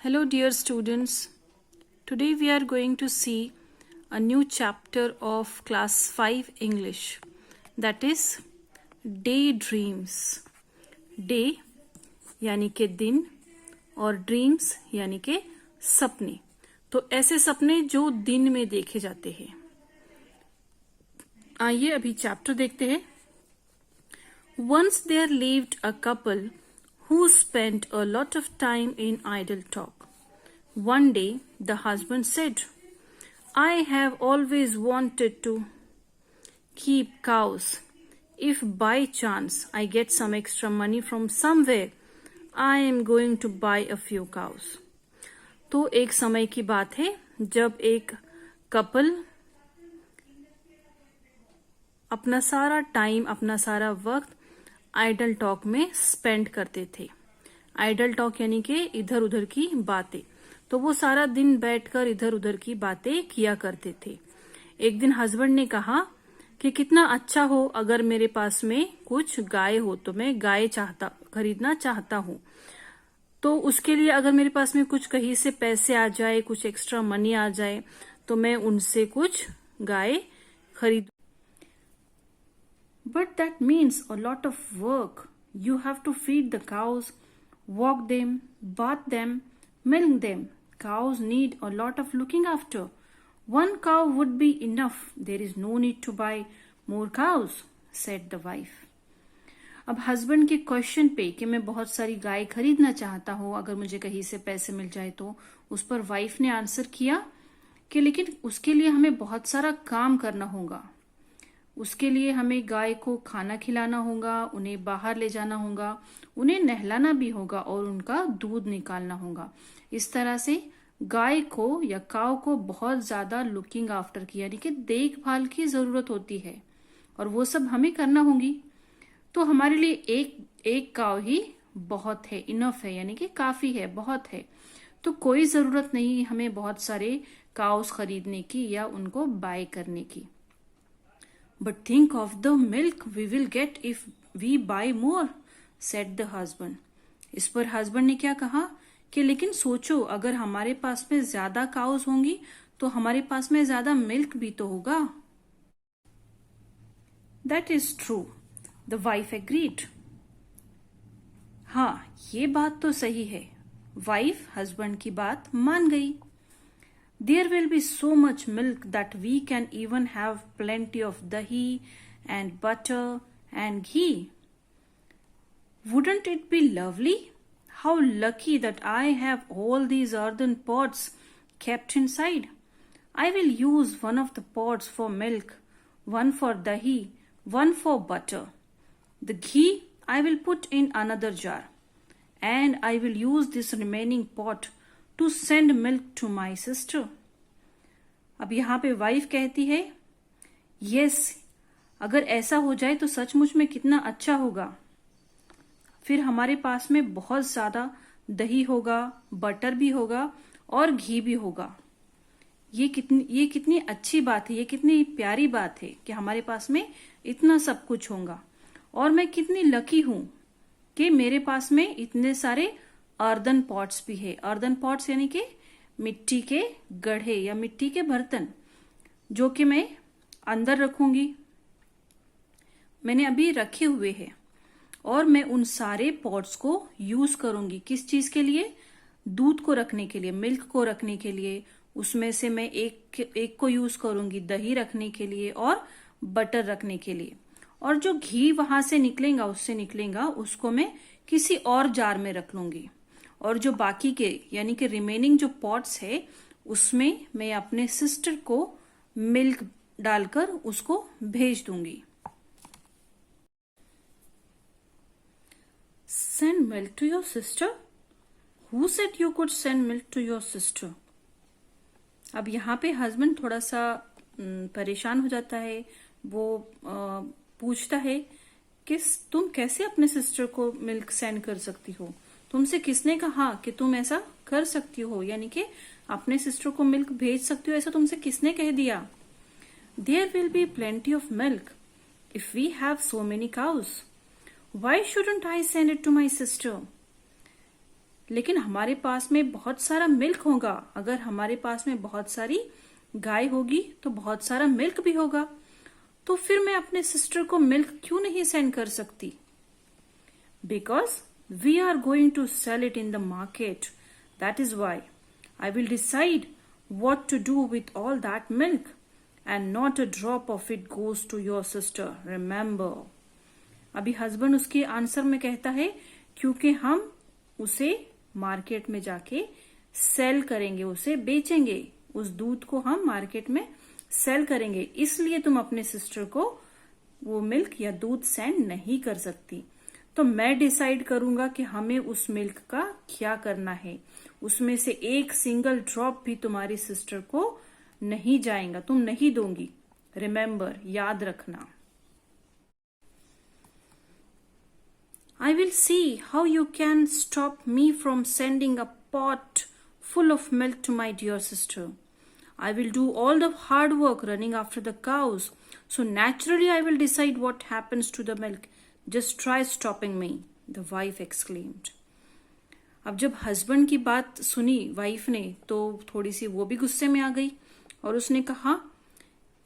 Hello, dear students. Today we are going to see a new chapter of Class 5 English, that is Daydreams. Day यानी के दिन और dreams यानी के सपने. तो ऐसे सपने जो दिन में देखे जाते हैं. आइए अभी चैप्टर देखते हैं. Once there lived a couple who spent a lot of time in idle talk. One day, the husband said, I have always wanted to keep cows. If by chance I get some extra money from somewhere, I am going to buy a few cows. तो एक समय की बात है जब एक couple अपना सारा टाइम, अपना सारा वक्त आइडल टॉक में स्पेंड करते थे. आइडल टॉक यानी कि इधर उधर की बातें. तो वो सारा दिन बैठकर इधर उधर की बातें किया करते थे. एक दिन हस्बैंड ने कहा कि कितना अच्छा हो अगर मेरे पास में कुछ गाय हो, तो मैं गाय खरीदना चाहता हूँ. तो उसके लिए अगर मेरे पास में कुछ कहीं से पैसे आ जाए, कुछ एक्स्ट्रा मनी आ जाए, तो मैं उनसे कुछ गाय खरीद. But that means a lot of work. You have to feed the cows, walk them, bath them, milk them. Cows need a lot of looking after. One cow would be enough. There is no need to buy more cows, said the wife. अब husband के question पे कि मैं बहुत सारी गाय खरीदना चाहता हूँ अगर मुझे कहीं से पैसे मिल जाए, तो उस पर वाइफ ने आंसर किया कि लेकिन उसके लिए हमें बहुत सारा काम करना होगा. उसके लिए हमें गाय को खाना खिलाना होगा, उन्हें बाहर ले जाना होगा, उन्हें नहलाना भी होगा और उनका दूध निकालना होगा. इस तरह से गाय को या काव को बहुत ज्यादा लुकिंग आफ्टर की यानी कि देखभाल की जरूरत होती है और वो सब हमें करना होगी. तो हमारे लिए एक काव ही बहुत है, इनफ है, यानी कि काफी है, बहुत है. तो कोई जरूरत नहीं हमें बहुत सारे काउस खरीदने की या उनको बाय करने की. But think of the milk we will get if we buy more, said the husband. इस पर हस्बैंड ने क्या कहा कि लेकिन सोचो अगर हमारे पास में ज्यादा काउस होंगी तो हमारे पास में ज्यादा मिल्क भी तो होगा. That is true, the wife agreed. हाँ, ये बात तो सही है. वाइफ हस्बैंड की बात मान गई. There will be so much milk that we can even have plenty of dahi and butter and ghee. Wouldn't it be lovely? How lucky that I have all these earthen pots kept inside. I will use one of the pots for milk, one for dahi, one for butter. The ghee I will put in another jar, and I will use this remaining pot to send milk to my sister. अब यहाँ पे wife कहती है, yes, अगर ऐसा हो जाए तो सचमुच में कितना अच्छा होगा. फिर हमारे पास में बहुत ज्यादा दही होगा, बटर भी होगा और घी भी होगा. ये कितनी अच्छी बात है, ये कितनी प्यारी बात है कि हमारे पास में इतना सब कुछ होगा. और मैं कितनी लकी हूं कि मेरे पास में इतने सारे अर्दन पॉट्स भी है. अर्दन पॉट्स यानी कि मिट्टी के गढ़े या मिट्टी के बर्तन, जो कि मैं अंदर रखूंगी. मैंने अभी रखे हुए हैं और मैं उन सारे पॉट्स को यूज करूंगी. किस चीज के लिए? दूध को रखने के लिए, मिल्क को रखने के लिए. उसमें से मैं एक को यूज करूंगी दही रखने के लिए और बटर रखने के लिए. और जो घी वहां से निकलेगा उसको मैं किसी और जार में रख लूंगी. और जो बाकी के यानी कि रिमेनिंग जो पॉट्स है उसमें मैं अपने सिस्टर को मिल्क डालकर उसको भेज दूंगी. Send milk to your sister? Who said you could send milk to your sister? अब यहाँ पे हस्बैंड थोड़ा सा परेशान हो जाता है. वो पूछता है कि तुम कैसे अपने सिस्टर को मिल्क सेंड कर सकती हो? तुमसे किसने कहा कि तुम ऐसा कर सकती हो, यानी कि अपने सिस्टर को मिल्क भेज सकती हो, ऐसा तुमसे किसने कह दिया? There will be plenty of milk if we have so many cows. Why shouldn't I send it to my sister? लेकिन हमारे पास में बहुत सारा मिल्क होगा। अगर हमारे पास में बहुत सारी गाय होगी तो बहुत सारा मिल्क भी होगा, तो फिर मैं अपने सिस्टर को मिल्क क्यों नहीं सेंड कर सकती? Because we are going to sell it in the market, that is why I will decide what to do with all that milk, and not a drop of it goes to your sister, remember. अभी husband उसके answer में कहता है क्योंकि हम उसे market में जाके सेल करेंगे, उसे बेचेंगे, उस दूध को हम मार्केट में सेल करेंगे, इसलिए तुम अपने सिस्टर को वो मिल्क या दूध सेंड नहीं कर सकती। तो मैं डिसाइड करूंगा कि हमें उस मिल्क का क्या करना है, उसमें से एक सिंगल ड्रॉप भी तुम्हारी सिस्टर को नहीं जाएगा, तुम नहीं दोगी। रिमेंबर, याद रखना। I will see how you can stop me from sending a pot full of milk to my dear sister. I will do all the hard work running after the cows, so naturally I will decide what happens to the milk. Just try stopping me, the wife exclaimed. अब जब husband की बात सुनी wife ने तो थोड़ी सी वो भी गुस्से में आ गई और उसने कहा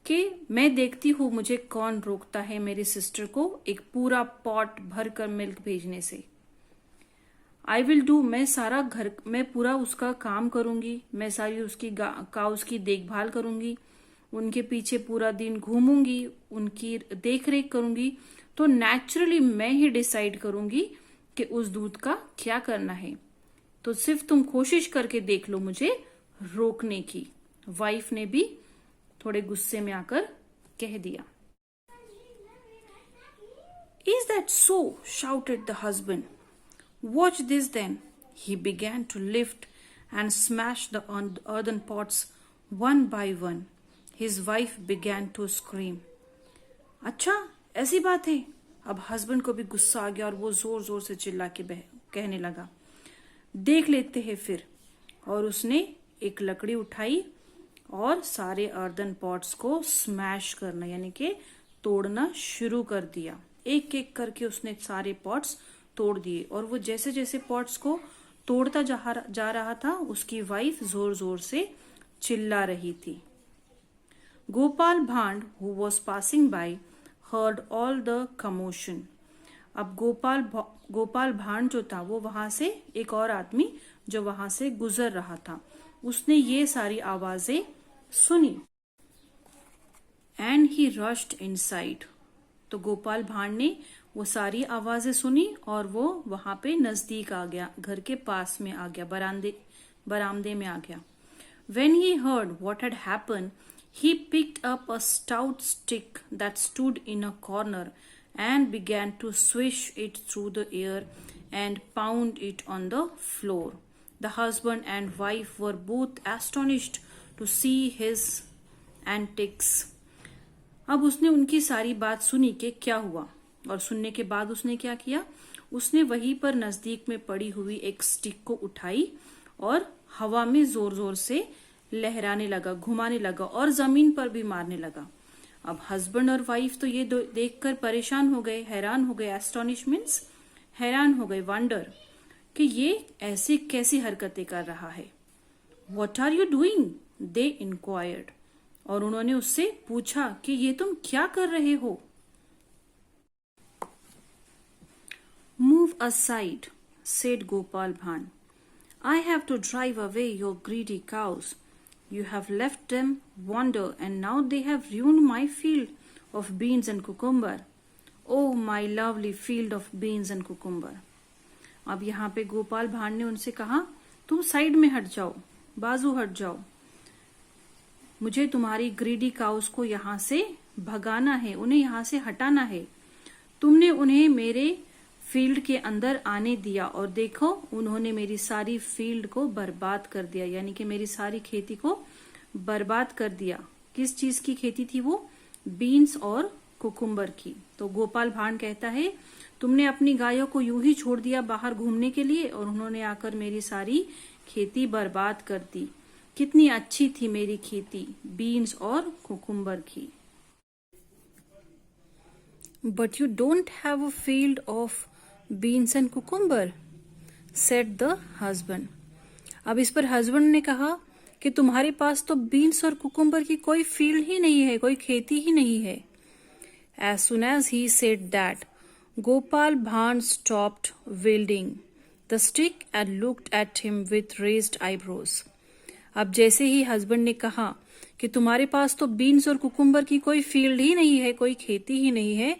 कि मैं देखती हूं मुझे कौन रोकता है मेरी सिस्टर को एक पूरा पॉट भर कर मिल्क भेजने से। आई विल डू, मैं सारा घर में पूरा उसका काम करूंगी, मैं सारी उसकी काउस की देखभाल करूंगी, उनके पीछे पूरा दिन घूमूंगी, उनकी देख रेख करूंगी, तो नेचुरली मैं ही डिसाइड करूंगी कि उस दूध का क्या करना है। तो सिर्फ तुम कोशिश करके देख लो मुझे रोकने की। वाइफ ने भी थोड़े गुस्से में आकर कह दिया। Is that so? shouted the husband. Watch this then. He began to lift and smash the earthen pots one by one. His wife began to scream. अच्छा, ऐसी बात है। अब हस्बैंड को भी गुस्सा आ गया और वो जोर जोर से चिल्ला के कहने लगा, देख लेते हैं फिर। और उसने एक लकड़ी उठाई और सारे अर्दन पॉट्स को स्मैश करना यानी कि तोड़ना शुरू कर दिया। एक एक करके उसने सारे पॉट्स तोड़ दिए और वो जैसे जैसे पॉट्स को तोड़ता जा रहा था उसकी वाइफ जोर जोर से चिल्ला रही थी। गोपाल भांड who was passing by heard all the commotion. अब गोपाल भांड जो था वो वहां से, एक और आदमी जो वहां से गुजर रहा था, उसने ये सारी आवाजें सुनी। एंड ही रश्ड इनसाइड, तो गोपाल भांड ने वो सारी आवाजें सुनी और वो वहां पे नजदीक आ गया, घर के पास में आ गया, बरामदे में आ गया। When he heard what had happened, he picked up a stout stick that stood in a corner and began to swish it through the air and pound it on the floor. The husband and wife were both astonished to see his antics. अब उसने उनकी सारी बात सुनी कि क्या हुआ, और सुनने के बाद उसने क्या किया, उसने वहीं पर नजदीक में पड़ी हुई एक स्टिक को उठाई और हवा में जोर जोर से लहराने लगा, घुमाने लगा और जमीन पर भी मारने लगा। अब हस्बैंड और वाइफ तो ये देखकर परेशान हो गए, हैरान हो गए। एस्टोनिश मीन्स हैरान हो गए, वंडर, कि ये ऐसी कैसी हरकतें कर रहा है। What are you doing, they enquired, और उन्होंने उससे पूछा कि ये तुम क्या कर रहे हो। Move aside, said Gopal Bhan. I have to drive away your greedy cows. You have left them wander and now they have ruined my field of beans and cucumber. Oh, my lovely field of beans and cucumber. अब यहाँ पे गोपाल भांड ने उनसे कहा, तुम side में हट जाओ, बाजू हट जाओ, मुझे तुम्हारी ग्रीडी काउस को यहाँ से भगाना है, उन्हें यहाँ से हटाना है। तुमने उन्हें मेरे फील्ड के अंदर आने दिया और देखो उन्होंने मेरी सारी फील्ड को बर्बाद कर दिया, यानी कि मेरी सारी खेती को बर्बाद कर दिया। किस चीज की खेती थी वो? बीन्स और कुकुम्बर की। तो गोपाल भांड कहता है, तुमने अपनी गायों को यूं ही छोड़ दिया बाहर घूमने के लिए और उन्होंने आकर मेरी सारी खेती बर्बाद कर दी। कितनी अच्छी थी मेरी खेती बीन्स और कुकुम्बर की। But you don't have a field of beans and cucumber, said the husband. अब इस पर हस्बैंड ने कहा कि तुम्हारे पास तो बीन्स और कुकुम्बर की कोई फील्ड ही नहीं है, कोई खेती ही नहीं है. As soon as he said that, Gopal Bhan stopped wielding the stick and looked at him with raised eyebrows. अब जैसे ही हस्बैंड ने कहा कि तुम्हारे पास तो बीन्स और कुकुम्बर की कोई फील्ड ही नहीं है, कोई खेती ही नहीं है,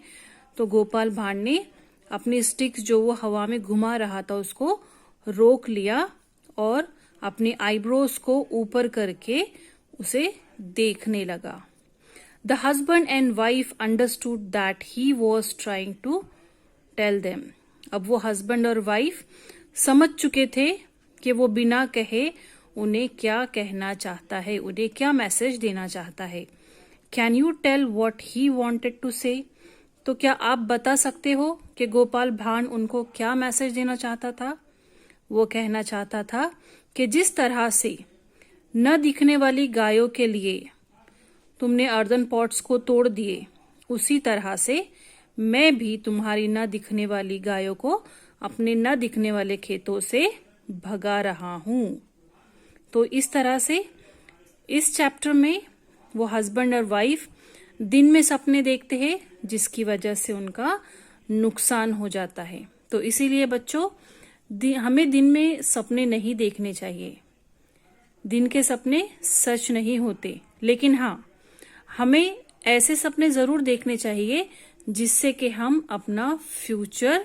तो गोपाल भांड ने अपनी स्टिक जो वो हवा में घुमा रहा था उसको रोक लिया और अपने आईब्रोज को ऊपर करके उसे देखने लगा. The husband and wife understood that he was trying to tell them. अब वो हस्बैंड और वाइफ समझ चुके थे कि वो बिना कहे उन्हें क्या कहना चाहता है, उन्हें क्या मैसेज देना चाहता है. Can you tell what he wanted to say? तो क्या आप बता सकते हो कि गोपाल भांड उनको क्या मैसेज देना चाहता था? वो कहना चाहता था कि जिस तरह से न दिखने वाली गायों के लिए तुमने अर्दन पॉट्स को तोड़ दिए, उसी तरह से मैं भी तुम्हारी न दिखने वाली गायों को अपने न दिखने वाले खेतों से भगा रहा हूं. तो इस तरह से इस चैप्टर में वो हस्बैंड और वाइफ दिन में सपने देखते हैं जिसकी वजह से उनका नुकसान हो जाता है. तो इसीलिए बच्चों हमें दिन में सपने नहीं देखने चाहिए. दिन के सपने सच नहीं होते, लेकिन हाँ हमें ऐसे सपने जरूर देखने चाहिए जिससे कि हम अपना फ्यूचर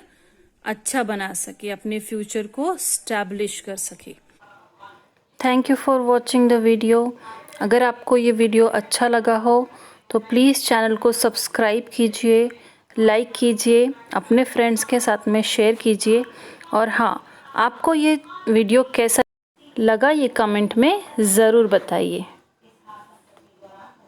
अच्छा बना सके, अपने फ्यूचर को स्टैब्लिश कर सके. Thank you for watching the video. अगर आपको ये वीडियो अच्छा लगा हो तो प्लीज़ चैनल को सब्सक्राइब कीजिए, लाइक कीजिए, अपने फ्रेंड्स के साथ में शेयर कीजिए और हाँ आपको ये वीडियो कैसा लगा ये कमेंट में ज़रूर बताइए.